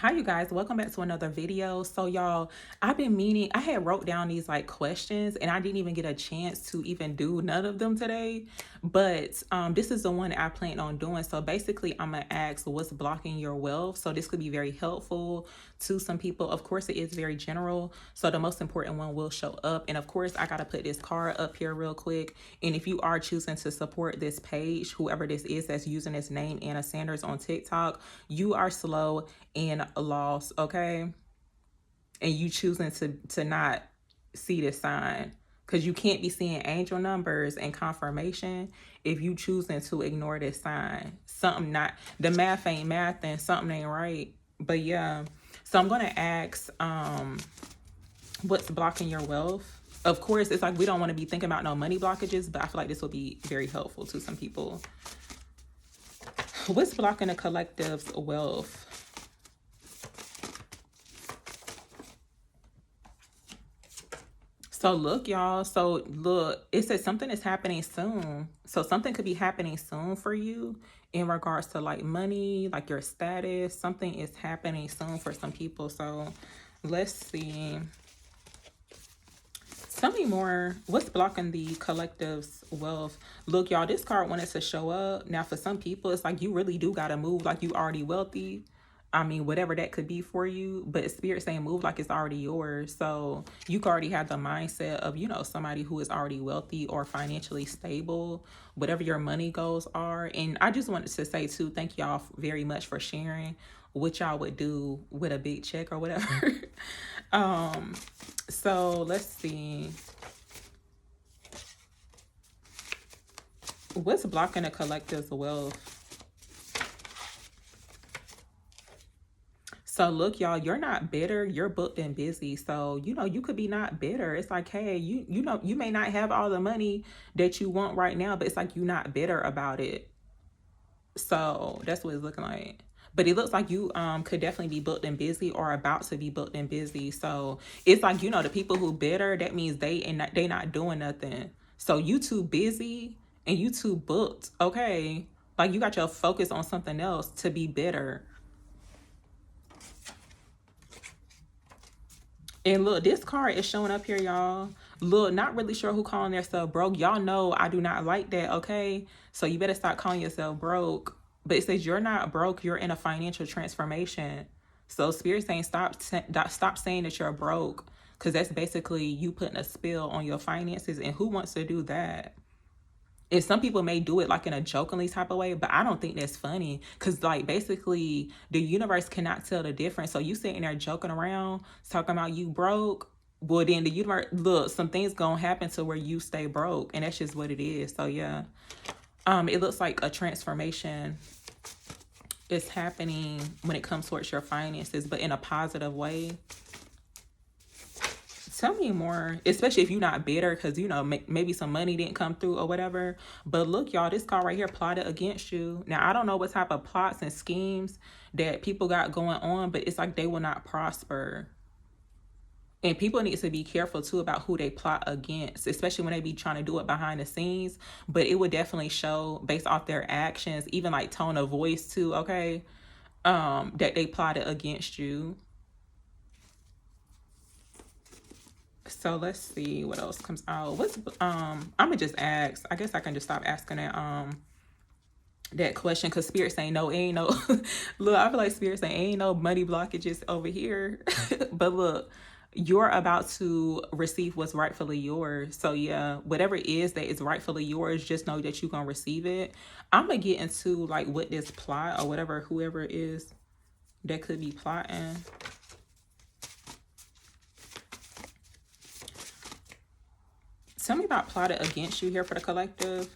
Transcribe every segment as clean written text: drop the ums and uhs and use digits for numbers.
Hi you guys, welcome back to another video. So y'all, I've been meaning, I had wrote down these like questions and I didn't even get a chance to even do none of them today, but this is the one that I plan on doing. So basically I'm gonna ask what's blocking your wealth. So this could be very helpful to some people. Of course it is very general, so the most important one will show up. And of course I gotta put this card up here real quick, and if you are choosing to support this page, whoever this is that's using this name Anna Sanders on TikTok, you are slow and lost, okay? And you choosing to not see this sign, because you can't be seeing angel numbers and confirmation if you choosing to ignore this sign. Something not, the math ain't math and something ain't right. But yeah, so I'm gonna ask what's blocking your wealth. Of course it's like we don't want to be thinking about no money blockages, but I feel like this will be very helpful to some people. What's blocking the collective's wealth? So look, y'all. So look, it says something is happening soon. So something could be happening soon for you in regards to like money, like your status. Something is happening soon for some people. So let's see. Tell me more. What's blocking the collective's wealth? Look, y'all, this card wanted to show up. Now, for some people, it's like you really do got to move like you already wealthy. I mean, whatever that could be for you, but Spirit saying move like it's already yours. So you could already have the mindset of, you know, somebody who is already wealthy or financially stable, whatever your money goals are. And I just wanted to say too, thank y'all very much for sharing what y'all would do with a big check or whatever. So let's see. What's blocking a collective's wealth? So look, y'all, you're not bitter, you're booked and busy. So, you know, you could be not bitter. It's like, hey, you know, you may not have all the money that you want right now, but it's like you're not bitter about it. So that's what it's looking like. But it looks like you could definitely be booked and busy or about to be booked and busy. So it's like, you know, the people who bitter, that means they not doing nothing. So you too busy and you too booked, okay? Like you got your focus on something else to be bitter. And look, this card is showing up here, y'all. Look, not really sure who calling themselves broke. Y'all know I do not like that, okay? So you better stop calling yourself broke. But it says you're not broke, you're in a financial transformation. So Spirit saying stop saying that you're broke, because that's basically you putting a spell on your finances. And who wants to do that? And some people may do it like in a jokingly type of way, but I don't think that's funny, because like basically the universe cannot tell the difference. So you sitting there joking around talking about you broke, well then the universe, look, some things gonna happen to where you stay broke, and that's just what it is. So yeah, it looks like a transformation is happening when it comes towards your finances, but in a positive way. Tell me more, especially if you're not bitter, because you know maybe some money didn't come through or whatever. But look, y'all, this card right here plotted against you. Now I don't know what type of plots and schemes that people got going on, but it's like they will not prosper. And people need to be careful too about who they plot against, especially when they be trying to do it behind the scenes. But it would definitely show based off their actions, even like tone of voice too, okay, that they plotted against you. So let's see what else comes out. What's I'm gonna just ask. I guess I can just stop asking that question, because Spirit saying no, ain't no look, I feel like Spirit saying ain't no money blockages over here. But look, you're about to receive what's rightfully yours. So yeah, whatever it is that is rightfully yours, just know that you're gonna receive it. I'm gonna get into like what this plot or whatever, whoever it is that could be plotting. Tell me about plotted against you here for the collective.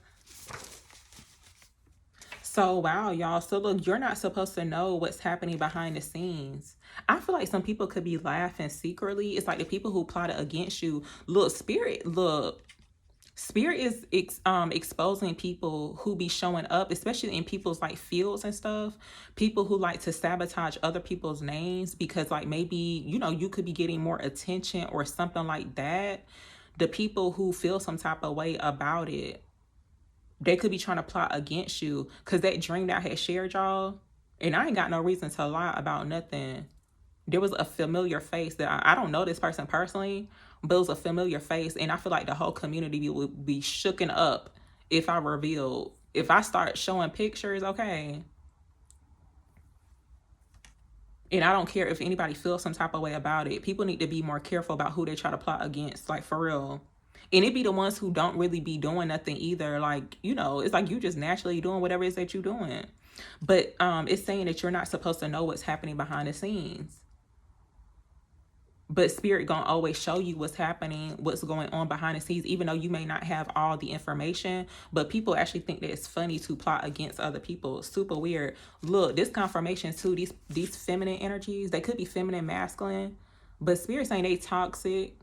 So, wow, y'all. So, look, you're not supposed to know what's happening behind the scenes. I feel like some people could be laughing secretly. It's like the people who plotted against you. Look, Spirit is exposing people who be showing up, especially in people's like fields and stuff. People who like to sabotage other people's names because like maybe, you know, you could be getting more attention or something like that. The people who feel some type of way about it, they could be trying to plot against you, because that dream that I had shared, y'all, and I ain't got no reason to lie about nothing. There was a familiar face that I don't know this person personally, but it was a familiar face. And I feel like the whole community would be shooken up if I revealed, if I start showing pictures, okay. And I don't care if anybody feels some type of way about it. People need to be more careful about who they try to plot against, like for real. And it be the ones who don't really be doing nothing either. Like, you know, it's like you just naturally doing whatever it is that you're doing. But it's saying that you're not supposed to know what's happening behind the scenes. But spirit gonna always show you what's happening, what's going on behind the scenes, even though you may not have all the information. But people actually think that it's funny to plot against other people. Super weird. Look, this confirmation too, these feminine energies, they could be feminine, masculine, but spirit saying they toxic.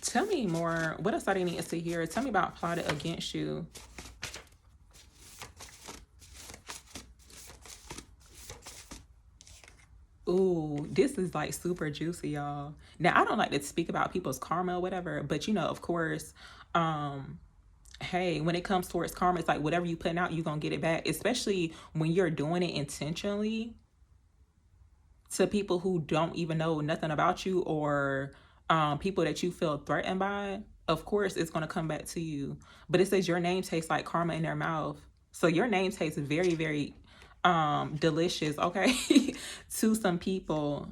Tell me more. What else I didn't need to see here? Tell me about plotted against you. Ooh, this is like super juicy, y'all. Now, I don't like to speak about people's karma or whatever, but you know, of course, um, hey, when it comes towards karma, it's like whatever you putting out, you're gonna get it back, especially when you're doing it intentionally to people who don't even know nothing about you, or people that you feel threatened by. Of course, it's gonna come back to you. But it says your name tastes like karma in their mouth. So your name tastes very, very delicious, okay, to some people.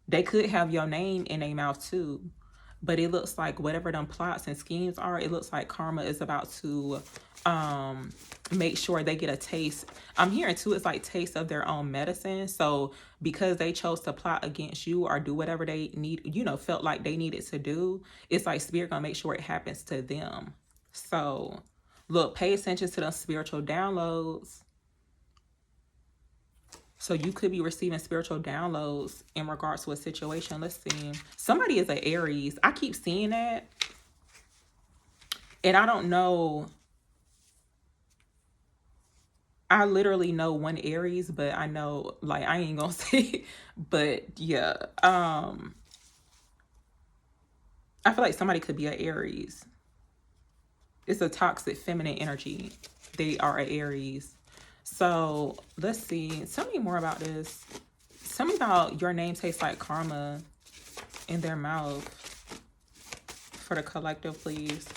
They could have your name in their mouth too. But it looks like whatever them plots and schemes are, it looks like karma is about to make sure they get a taste. I'm hearing too, it's like taste of their own medicine. So because they chose to plot against you or do whatever they need, you know, felt like they needed to do, it's like spirit gonna make sure it happens to them. So look, pay attention to those spiritual downloads. So you could be receiving spiritual downloads in regards to a situation. Let's see. Somebody is an Aries. I keep seeing that. And I don't know. I literally know one Aries, but I know, like, I ain't gonna say, but yeah. I feel like somebody could be an Aries. It's a toxic feminine energy. They are an Aries. So let's see. Tell me more about this. Tell me about your name tastes like karma in their mouth for the collective, please.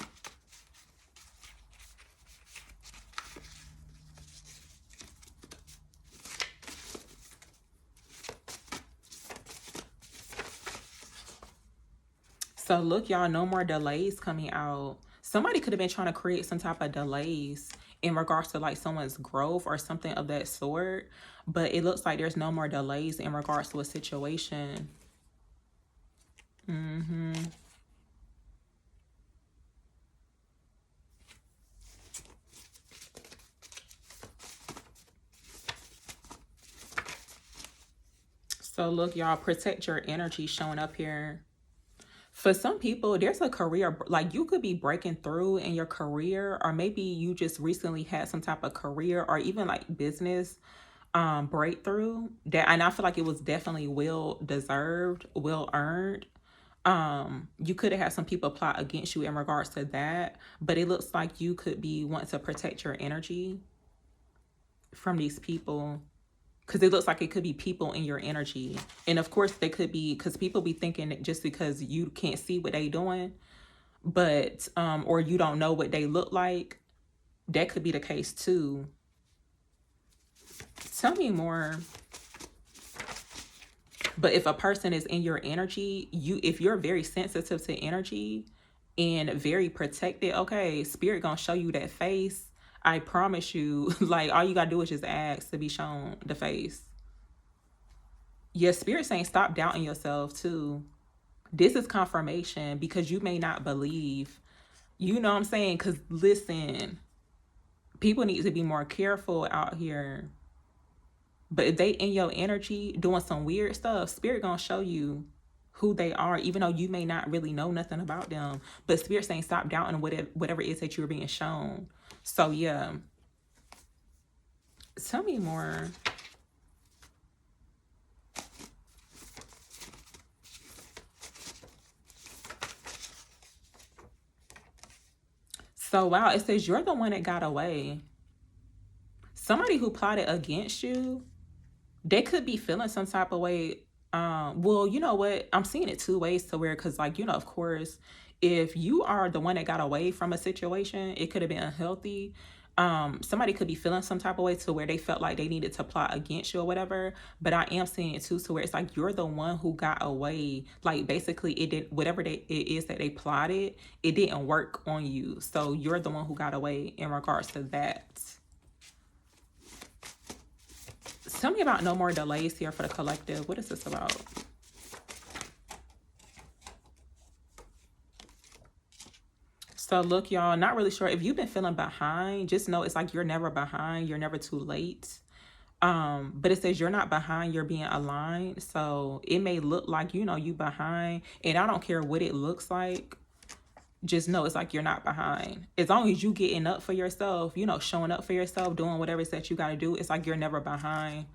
So look, y'all, no more delays coming out. Somebody could have been trying to create some type of delays in regards to like someone's growth or something of that sort. But it looks like there's no more delays in regards to a situation. So look, y'all, protect your energy showing up here. For some people, there's a career, like you could be breaking through in your career, or maybe you just recently had some type of career or even like business breakthrough that, and I feel like it was definitely well deserved, well earned. You could have had some people plot against you in regards to that, but it looks like you could be wanting to protect your energy from these people, because it looks like it could be people in your energy. And of course they could be, because people be thinking that just because you can't see what they doing, but or you don't know what they look like, that could be the case too. Tell me more. But if a person is in your energy, if you're very sensitive to energy and very protected, okay, spirit gonna show you that face. I promise you, like all you gotta do is just ask to be shown the face. Your spirit saying stop doubting yourself too. This is confirmation because you may not believe. You know what I'm saying? Because listen, people need to be more careful out here. But if they in your energy doing some weird stuff, spirit gonna show you who they are, even though you may not really know nothing about them. But spirit saying stop doubting whatever it is that you're being shown. So yeah. Tell me more. So wow, it says you're the one that got away. somebody who plotted against you, they could be feeling some type of way. Well, you know what? I'm seeing it two ways to where, because, like, of course, if you are the one that got away from a situation, it could have been unhealthy. Somebody could be feeling some type of way to where they felt like they needed to plot against you or whatever. But I am seeing it too to where it's like you're the one who got away. Like, basically, it did whatever it is that they plotted, it didn't work on you. So you're the one who got away in regards to that. Tell me about no more delays here for the collective. What is this about? So look, y'all, not really sure. If you've been feeling behind, just know it's like you're never behind. You're never too late. But it says you're not behind, you're being aligned. So it may look like, you behind. And I don't care what it looks like. Just know it's like you're not behind. As long as you getting up for yourself, showing up for yourself, doing whatever it's that you got to do, it's like you're never behind.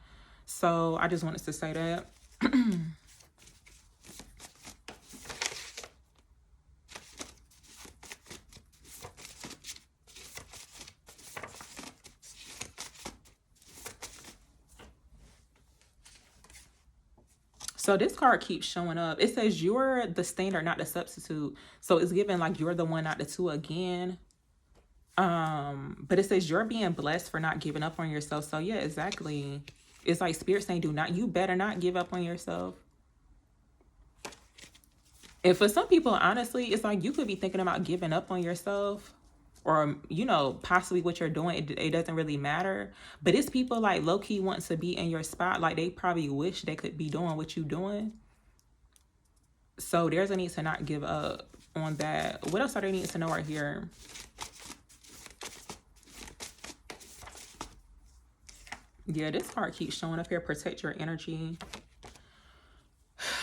So I just wanted to say that. So this card keeps showing up. It says you're the standard, not the substitute. So it's giving like you're the one, not the two again. But it says you're being blessed for not giving up on yourself. So yeah, exactly. It's like Spirit saying, you better not give up on yourself. And for some people, honestly, it's like you could be thinking about giving up on yourself, or possibly what you're doing, it doesn't really matter. But it's people like low-key want to be in your spot, like they probably wish they could be doing what you're doing. So there's a need to not give up on that. What else are they needing to know right here? Yeah, this card keeps showing up here. Protect your energy.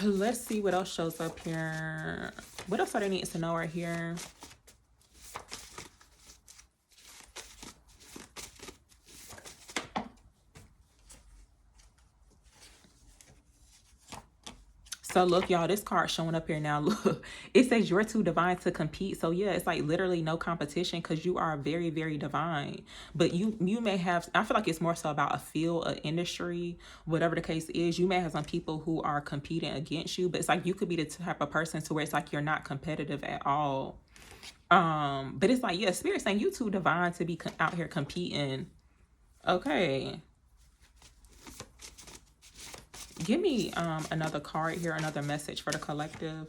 Let's see what else shows up here. What else are they needing to know right here? So look, y'all, this card showing up here now. Look, it says you're too divine to compete. So yeah, it's like literally no competition because you are very, very divine. But you may have, I feel like it's more so about a field, an industry, whatever the case is. You may have some people who are competing against you, but it's like you could be the type of person to where it's like you're not competitive at all. But it's like, yeah, Spirit saying you too divine to be out here competing. Okay. Give me another card here, another message for the collective.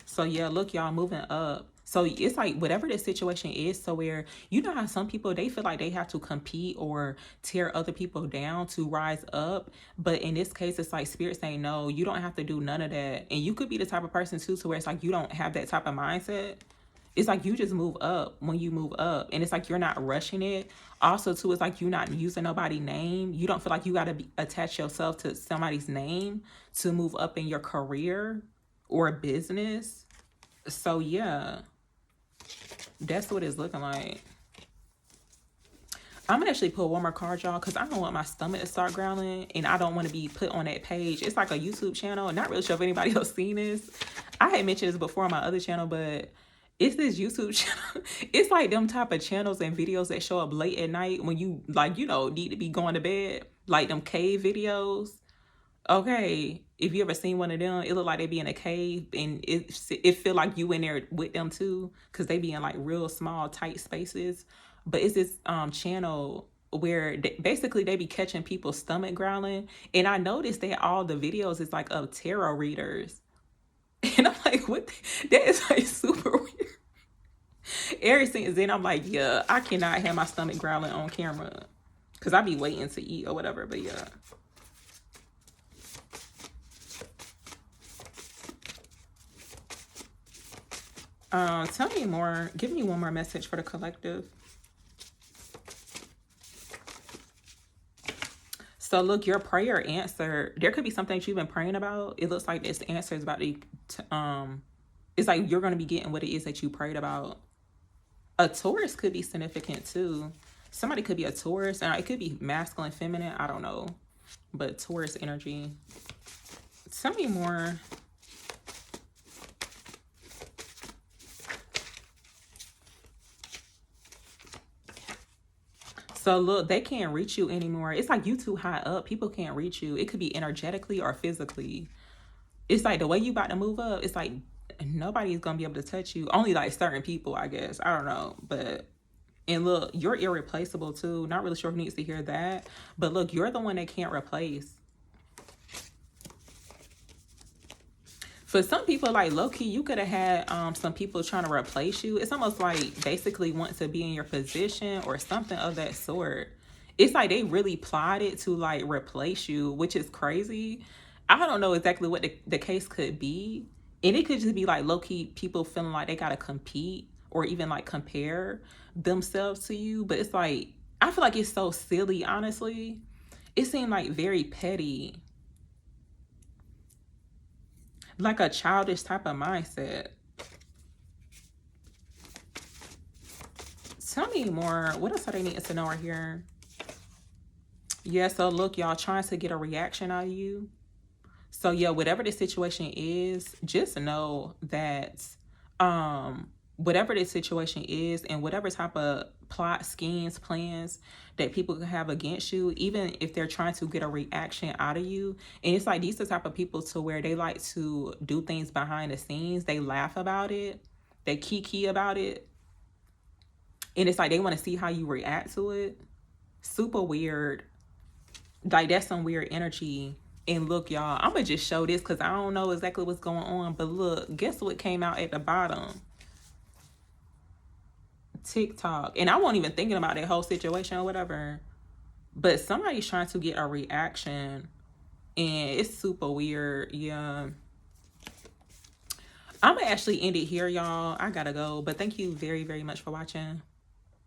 So yeah, look, y'all moving up. So it's like whatever the situation is, so where how some people, they feel like they have to compete or tear other people down to rise up. But in this case, it's like Spirit saying, no, you don't have to do none of that. And you could be the type of person too, to where it's like you don't have that type of mindset. It's like you just move up when you move up. And it's like you're not rushing it. Also, too, it's like you're not using nobody's name. You don't feel like you got to attach yourself to somebody's name to move up in your career or business. So, yeah, that's what it's looking like. I'm gonna actually pull one more card, y'all, because I don't want my stomach to start growling and I don't want to be put on that page. It's like a YouTube channel. Not really sure if anybody else seen this. I had mentioned this before on my other channel, but it's this YouTube channel. It's like them type of channels and videos that show up late at night when you like, need to be going to bed. Like them cave videos. Okay, if you ever seen one of them, it look like they be in a cave and it feel like you in there with them too, because they be in like real small, tight spaces. But it's this channel where basically they be catching people's stomach growling. And I noticed that all the videos is like of tarot readers. And I'm like, what? That is like super weird. Ever since then, I'm like, yeah, I cannot have my stomach growling on camera because I be waiting to eat or whatever. But yeah. Tell me more. Give me one more message for the collective. So look, your prayer answered. There could be something that you've been praying about. It looks like this answer is about to, it's like you're going to be getting what it is that you prayed about. A Taurus could be significant too. Somebody could be a Taurus, and it could be masculine, feminine. I don't know. But Taurus energy. Tell me more. So look, they can't reach you anymore. It's like you too high up. People can't reach you. It could be energetically or physically. It's like the way you about to move up, it's like nobody's gonna be able to touch you. Only like certain people, I guess. I don't know. But and look, you're irreplaceable too. Not really sure who needs to hear that. But look, you're the one they can't replace. For some people, like low key, you could have had some people trying to replace you. It's almost like basically want to be in your position or something of that sort. It's like they really plotted to like replace you, which is crazy. I don't know exactly what the case could be. And it could just be like low key people feeling like they gotta compete or even like compare themselves to you. But it's like I feel like it's so silly, honestly. It seemed like very petty, like a childish type of mindset. Tell me more. What else are they needing to know right here? Yeah, so look, y'all trying to get a reaction out of you. So yeah, whatever the situation is, just know that whatever the situation is and whatever type of plot, schemes, plans that people can have against you, even if they're trying to get a reaction out of you. And it's like these are the type of people to where they like to do things behind the scenes. They laugh about it. They kiki about it. And it's like they want to see how you react to it. Super weird. Like that's some weird energy. And look, y'all, I'm gonna just show this because I don't know exactly what's going on. But look, guess what came out at the bottom? TikTok. And I wasn't even thinking about that whole situation or whatever. But somebody's trying to get a reaction. And it's super weird. Yeah. I'm gonna actually end it here, y'all. I gotta go. But thank you very, very much for watching.